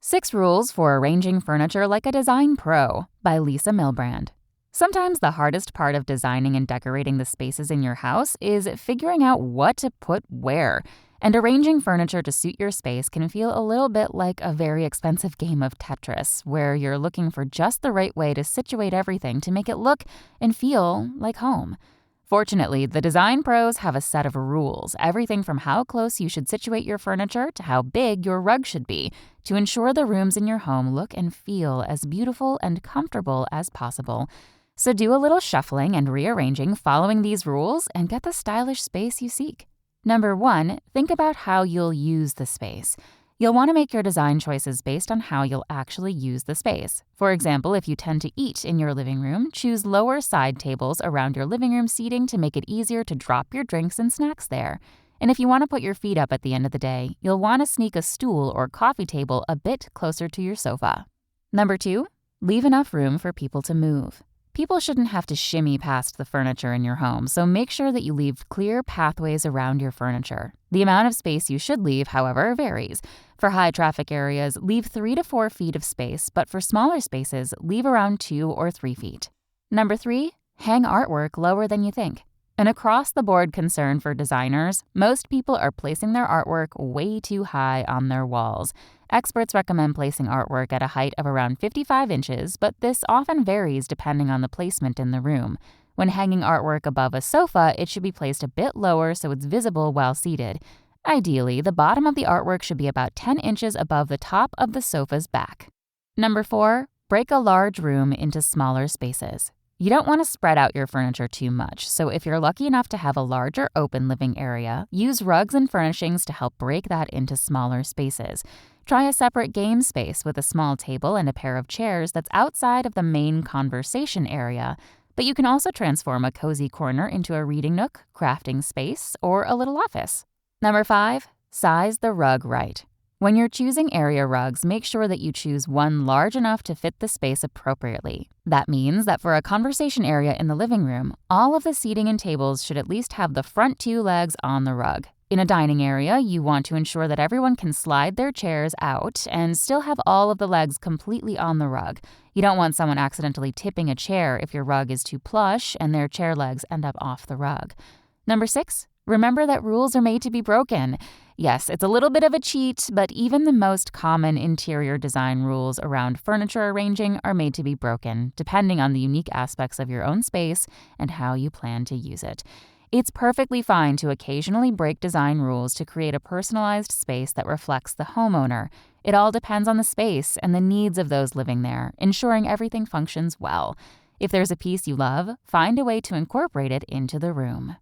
6 Rules for Arranging Furniture Like a Design Pro by Lisa Milbrand. Sometimes the hardest part of designing and decorating the spaces in your house is figuring out what to put where. And arranging furniture to suit your space can feel a little bit like a very expensive game of Tetris, where you're looking for just the right way to situate everything to make it look and feel like home. Fortunately, the design pros have a set of rules, everything from how close you should situate your furniture to how big your rug should be, to ensure the rooms in your home look and feel as beautiful and comfortable as possible. So do a little shuffling and rearranging following these rules and get the stylish space you seek. Number 1, think about how you'll use the space. You'll want to make your design choices based on how you'll actually use the space. For example, if you tend to eat in your living room, choose lower side tables around your living room seating to make it easier to drop your drinks and snacks there. And if you want to put your feet up at the end of the day, you'll want to sneak a stool or coffee table a bit closer to your sofa. Number 2, leave enough room for people to move. People shouldn't have to shimmy past the furniture in your home, so make sure that you leave clear pathways around your furniture. The amount of space you should leave, however, varies. For high traffic areas, leave 3 to 4 feet of space, but for smaller spaces, leave around 2 or 3 feet. Number 3, hang artwork lower than you think. An across-the-board concern for designers, most people are placing their artwork way too high on their walls. Experts recommend placing artwork at a height of around 55 inches, but this often varies depending on the placement in the room. When hanging artwork above a sofa, it should be placed a bit lower so it's visible while seated. Ideally, the bottom of the artwork should be about 10 inches above the top of the sofa's back. Number 4, break a large room into smaller spaces. You don't want to spread out your furniture too much, so if you're lucky enough to have a larger open living area, use rugs and furnishings to help break that into smaller spaces. Try a separate game space with a small table and a pair of chairs that's outside of the main conversation area, but you can also transform a cozy corner into a reading nook, crafting space, or a little office. Number 5, size the rug right. When you're choosing area rugs, make sure that you choose one large enough to fit the space appropriately. That means that for a conversation area in the living room, all of the seating and tables should at least have the front 2 legs on the rug. In a dining area, you want to ensure that everyone can slide their chairs out and still have all of the legs completely on the rug. You don't want someone accidentally tipping a chair if your rug is too plush and their chair legs end up off the rug. Number 6, remember that rules are made to be broken. Yes, it's a little bit of a cheat, but even the most common interior design rules around furniture arranging are made to be broken, depending on the unique aspects of your own space and how you plan to use it. It's perfectly fine to occasionally break design rules to create a personalized space that reflects the homeowner. It all depends on the space and the needs of those living there, ensuring everything functions well. If there's a piece you love, find a way to incorporate it into the room.